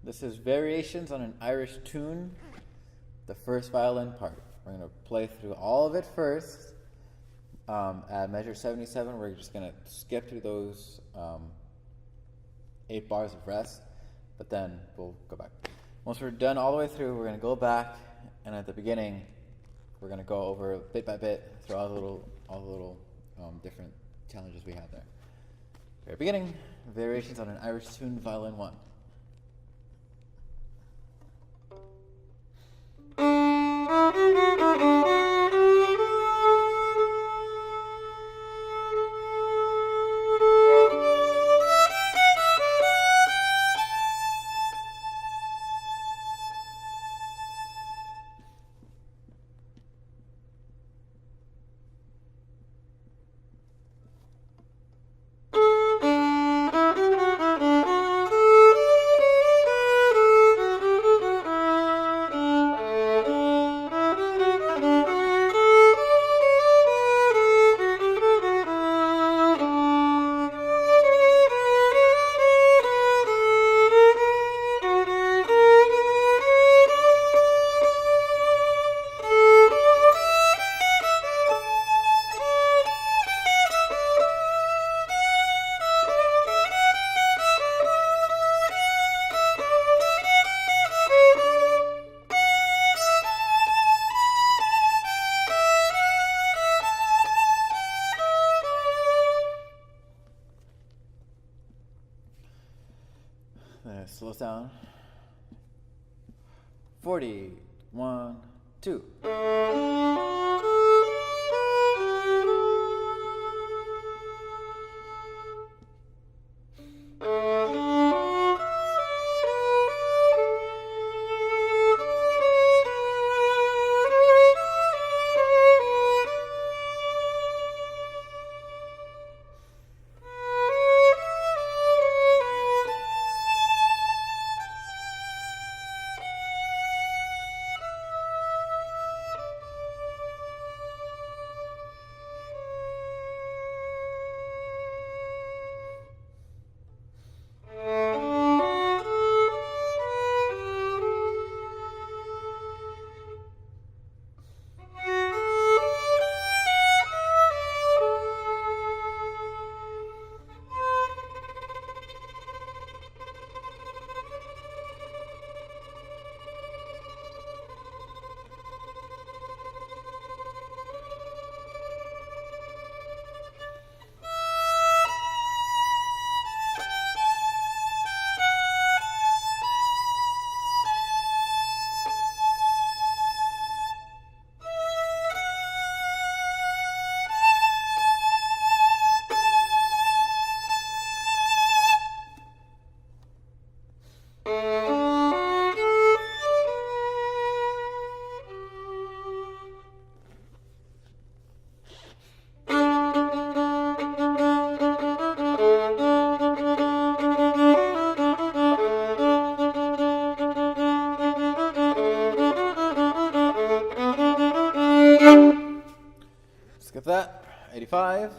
This is Variations on an Irish Tune, the first violin part. We're going to play through all of it first. At measure 77, we're just going to skip through those 8 bars of rest, but then we'll go back. Once we're done all the way through, we're going to go back, and at the beginning, we're going to go over bit by bit through all the little different challenges we have there. Very beginning, Variations on an Irish Tune, Violin 1. Slow down. 40, 1, 2. Skip that. 85.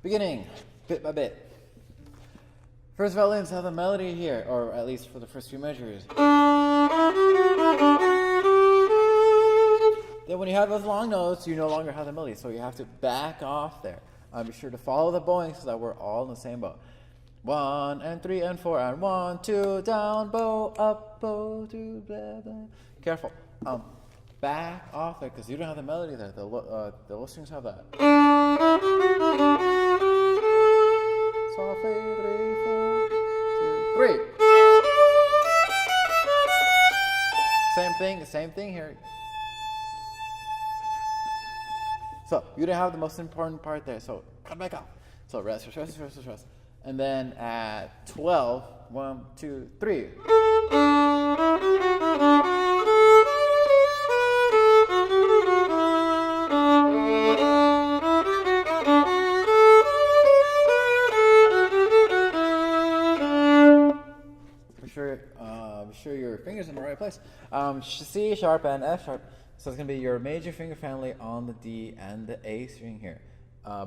Beginning, bit by bit. First violins have the melody here, or at least for the first few measures. Then when you have those long notes, you no longer have the melody, so you have to back off there. Be sure to follow the bowing so that we're all in the same boat. 1 and 3 and 4 and 1, 2, down, bow, up, bow, 2, blah, blah. Careful. Back off it because you don't have the melody there. The low strings have that. Softly, 3, 4, 2, 3. Same thing here. So you didn't have the most important part there. So cut back off. So rest. And then at 12, 1, 2, 3. Be sure your fingers in the right place. C sharp and F sharp. So it's gonna be your major finger family on the D and the A string here.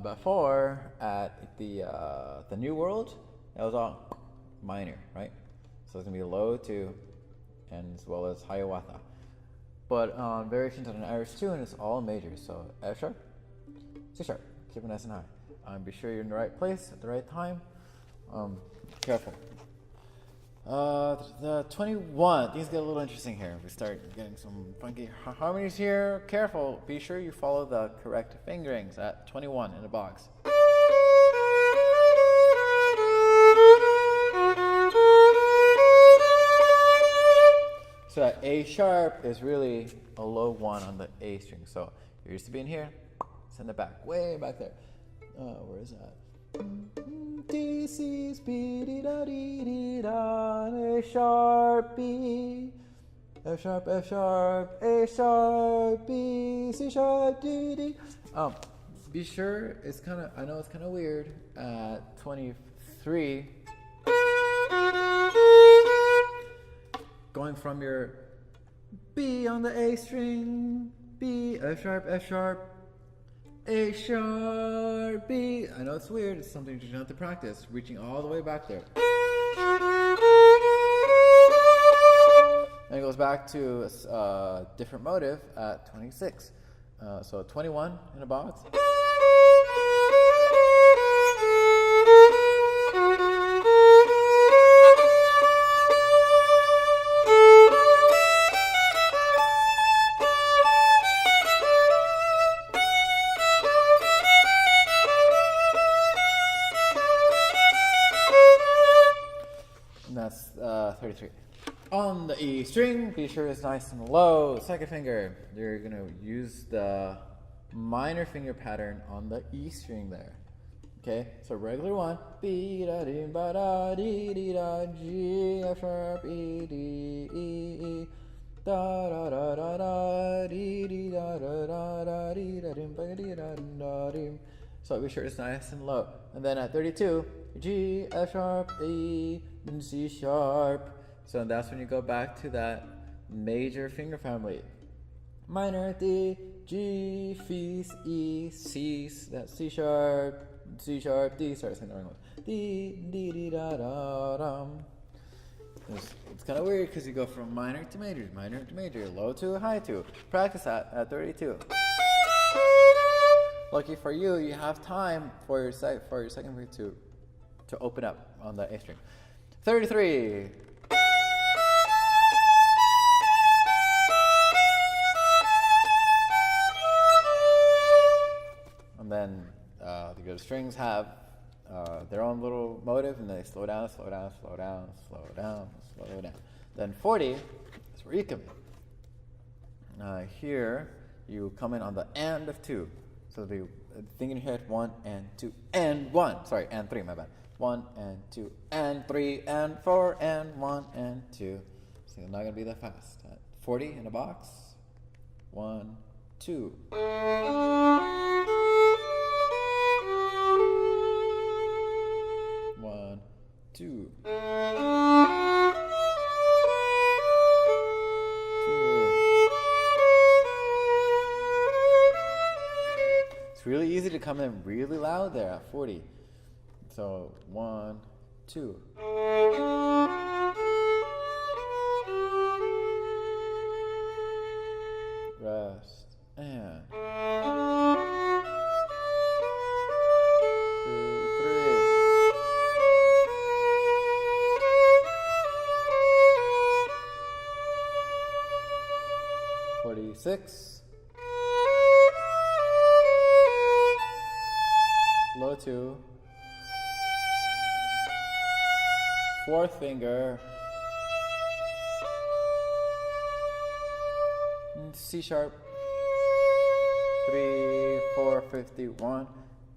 Before at the New World, that was all minor, right? So it's gonna be low 2, and as well as Hiawatha. But on variations on an Irish tune, it's all major. So F sharp, C sharp, keep it nice and high. Be sure you're in the right place at the right time. Careful. The 21, things get a little interesting here. We start getting some funky harmonies here. Careful, be sure you follow the correct fingerings at 21 in the box. So that A sharp is really a low 1 on the A string. So you're used to being here, send it back, way back there. Where is that? D, C, B, D, da, D, D, da, A sharp, B, F sharp, F sharp, A sharp, B, C sharp, D, D. Be sure it's I know it's kind of weird at 23. Going from your B on the A string, B, F sharp, A sharp, B. I know it's weird, it's something you have to practice, reaching all the way back there. And it goes back to a different motive at 26. So 21 in a box. That's 33. On the E string, be sure it's nice and low. Second finger, you're going to use the minor finger pattern on the E string there. Okay, so regular 1, B, da, D, ba, da, D, D, da, G, F sharp, E, D, E, E, da, da, da, da, da, D, D, da, da, da, da, D, da, dim, ba, D, da, da, dim. So be sure it's nice and low. And then at 32, G, F sharp, E, then C sharp. So that's when you go back to that major finger family. Minor D, G, F, E, C, that's C sharp, D, sorry, saying the wrong one. D, D, D, da, da, dum. It's kind of weird because you go from minor to major, low to high to. Practice that at 32. Lucky for you, you have time for your second finger to open up on the A string. 33. And then the good strings have their own little motive, and they slow down. Then 40 is where you come in. Here you come in on the and of 2. So the thing in your head, 1 and 2 and 1. Sorry, and 3, my bad. 1 and 2 and 3 and 4 and 1 and 2. So I'm not going to be that fast. 40 in a box. 1, 2. 1, 2. 2. It's really easy to come in really loud there at 40. So 1, 2. Rest and 2, 3. 6, low 2, 4th finger, C sharp, 3, 4, 51,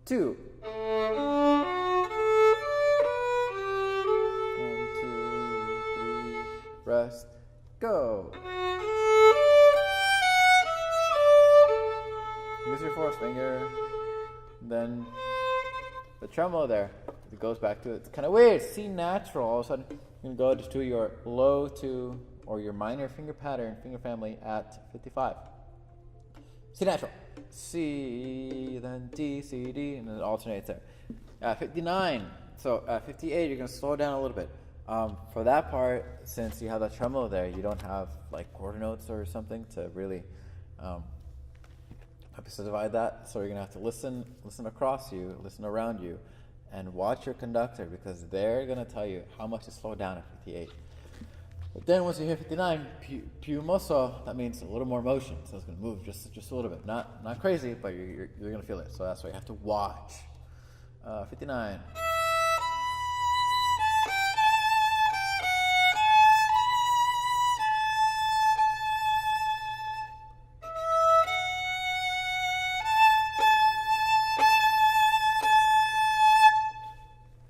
2. 1, 2, 3, rest, go. Use your 4th finger, then the tremolo there, it goes back to it. It's kind of weird, C natural. All of a sudden, you're going to go to your low 2 or your minor finger pattern, finger family at 55. C natural, C, then D, C, D, and then it alternates there. At 59, so at 58, you're going to slow down a little bit. For that part, since you have that tremolo there, you don't have like quarter notes or something to really divide that. So you're going to have to listen across you, listen around you, and watch your conductor, because they're going to tell you how much to slow down at 58. But then once you hit 59, più mosso, that means a little more motion. So it's going to move just a little bit. Not crazy, but you're going to feel it. So that's why you have to watch. 59.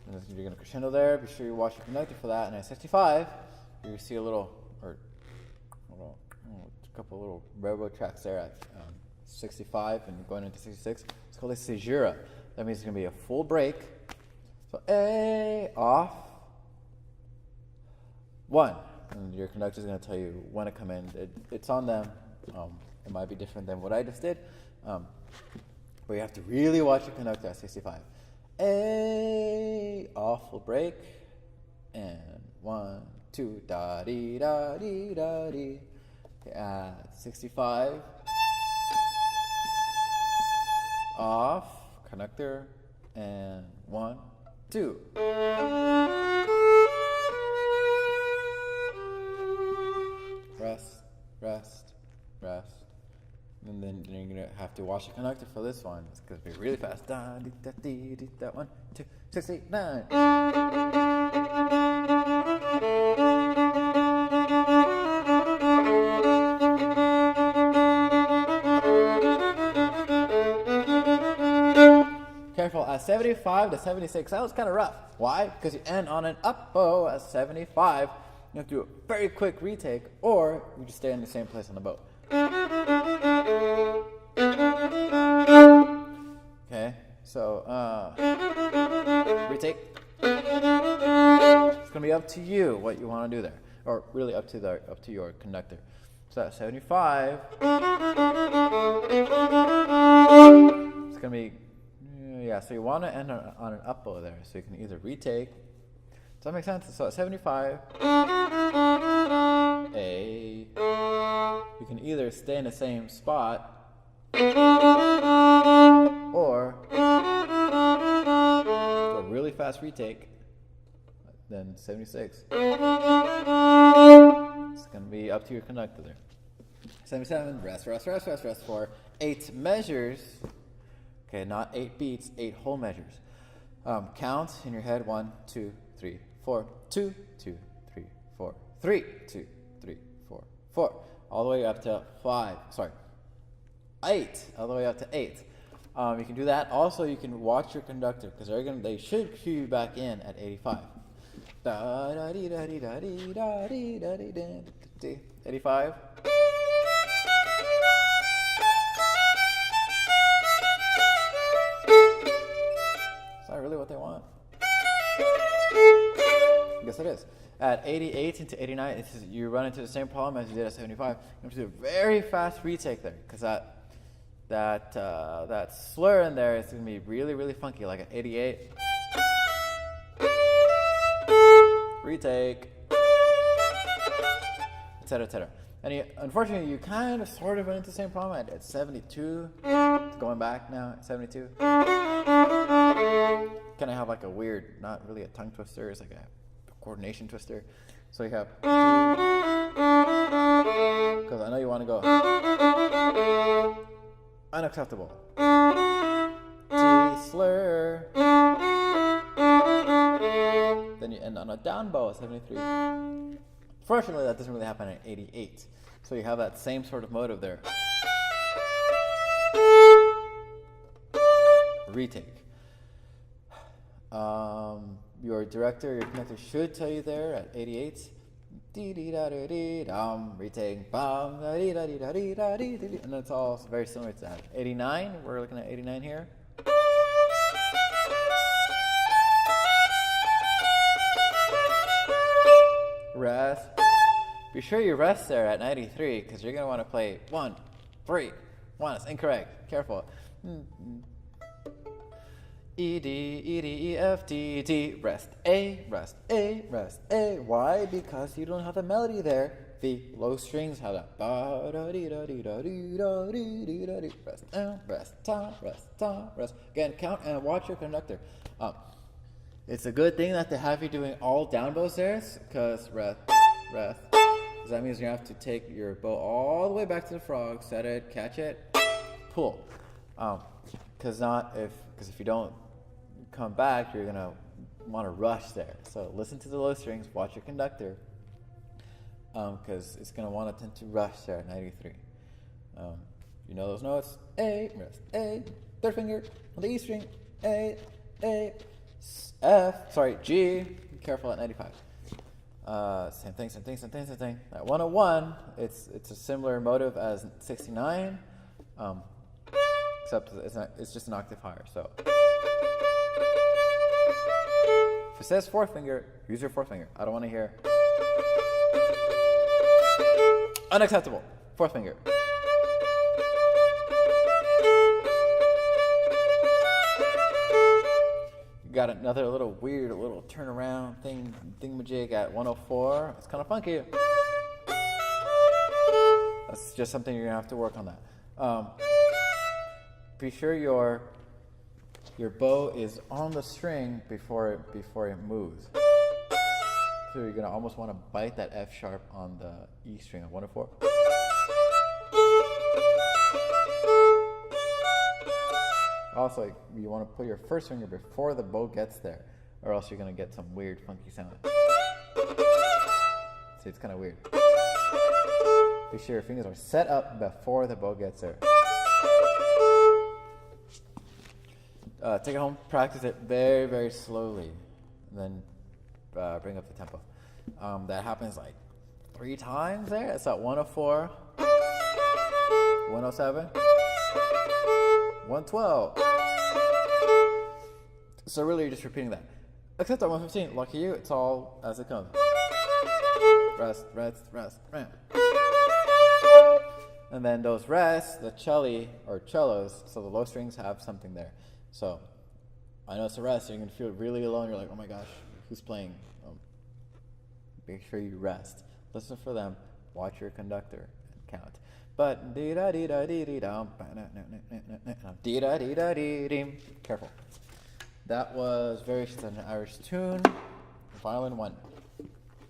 And you're going to crescendo there. Be sure you watch your conductor for that. And at 65, you see a couple little railroad tracks there at 65 and going into 66. It's called a caesura. That means it's going to be a full break. So A, off, 1. And your conductor is going to tell you when to come in. It's on them. It might be different than what I just did. But you have to really watch your conductor at 65. A, off, full break. And 1, 2, da dee da dee da dee. At 65, off, conductor, and 1, 2. Rest, rest, rest. And then you're going to have to watch the conductor for this one. It's going to be really fast. Da dee da dee dee da. 1, 2, 6, 8, 9. Careful, at 75 to 76, that was kind of rough. Why? Because you end on an up bow at 75. You have to do a very quick retake, or you just stay in the same place on the bow. Okay, so retake. It's gonna be up to you what you want to do there, or really up to your conductor. So at 75, it's gonna be. Yeah, so you want to end on an up bow there, so you can either retake. Does that make sense? So at 75, A, you can either stay in the same spot, or do a really fast retake, then 76. It's going to be up to your conductor there. 77, rest for 8 measures. Okay, not 8 beats, 8 whole measures. Count in your head: 1, 2, 3, 4, 2, 2, 3, 4, 3, 2, 3, 4, 4, all the way up to 8, all the way up to 8. You can do that. Also, you can watch your conductor, because they should cue you back in at 85. 85. Really what they want? I guess it is. At 88 into 89, you run into the same problem as you did at 75. You have to do a very fast retake there, because that slur in there is going to be really, really funky. Like at 88, retake, etc., etc. And unfortunately, you kind of sort of run into the same problem at 72. It's going back now at 72. Kind of have like a weird, not really a tongue twister, it's like a coordination twister. So you have because I know you want to go unacceptable. D slur. Then you end on a down bow at 73. Fortunately, that doesn't really happen at 88. So you have that same sort of motive there. Retake. Your director, your conductor should tell you there at 88. Retake. And it's all very similar to that. 89, we're looking at 89 here. Rest. Be sure you rest there at 93 because you're going to want to play 1, 3, 1. It's incorrect. Careful. E, D, E, D, E, F, D, D. Rest A, rest A, rest A. Why? Because you don't have the melody there. The low strings have that. Rest down, rest down, rest down, rest. Again, count and watch your conductor. It's a good thing that they have you doing all down bows there, because rest, rest. Because that means you have to take your bow all the way back to the frog, set it, catch it, pull. Because if you don't come back, you're gonna want to rush there. So listen to the low strings, watch your conductor, because it's gonna want to tend to rush there at 93. You know those notes: A, rest, A, third finger on the E string, A, F, sorry, G. Be careful at 95. Same thing. At 101, it's a similar motive as 69, except it's just an octave higher. So if it says fourth finger, use your fourth finger. I don't want to hear unacceptable. Fourth finger. Got another little weird little turnaround thingamajig at 104. It's kind of funky. That's just something you're gonna have to work on that. Be sure your bow is on the string before it moves. So you're gonna almost want to bite that F sharp on the E string at 104. Also, you want to put your first finger before the bow gets there, or else you're going to get some weird, funky sound. See, it's kind of weird. Be sure your fingers are set up before the bow gets there. Take it home, practice it very, very slowly, and then bring up the tempo. That happens like 3 times there. It's at 104, 107. 112. So really, you're just repeating that. Except at 115, lucky you, it's all as it comes. Rest, rest, rest, rest. And then those rests, the celli or cellos, so the low strings have something there. So I know it's a rest, so you're going to feel really alone. You're like, oh my gosh, who's playing? Make sure you rest. Listen for them. Watch your conductor and count. But careful. That was Variations on an Irish Tune, Violin 1.